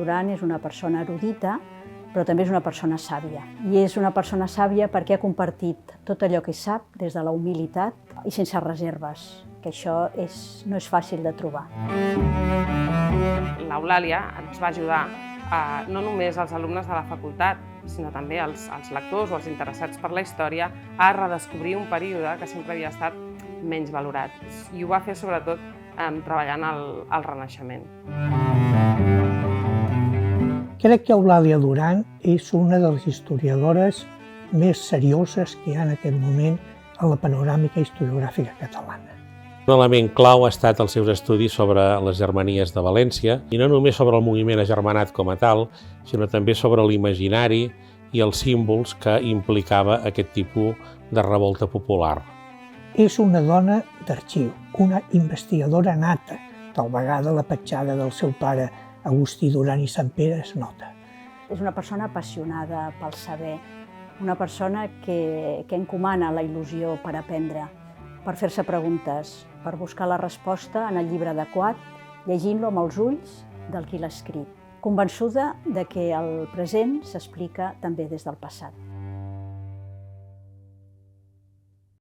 Duran és una persona erudita, però també és una persona sàvia. I és una persona sàvia perquè ha compartit tot allò que sap des de la humilitat i sense reserves, que això no és fàcil de trobar. L'Eulàlia ens va ajudar no només als alumnes de la facultat, sinó també als lectors o als interessats per la història a redescobrir un període que sempre havia estat menys valorat. I ho va fer sobretot treballant al Renaixement. Crec que Eulàlia Duran és una de les historiadores més serioses que hi ha en aquest moment a la panoràmica historiogràfica catalana. Un element clau ha estat els seus estudis sobre les Germanies de València, i no només sobre el moviment agermanat com a tal, sinó també sobre l'imaginari i els símbols que implicava aquest tipus de revolta popular. És una dona d'arxiu, una investigadora nata. Tal vegada la petjada del seu pare Agustí Duran i Santpere es nota. És una persona apassionada pel saber, una persona que encomana la il·lusió per aprendre, per fer-se preguntes, per buscar la resposta en el llibre adequat, llegint-lo amb els ulls del qui l'ha escrit, convençuda de que el present s'explica també des del passat.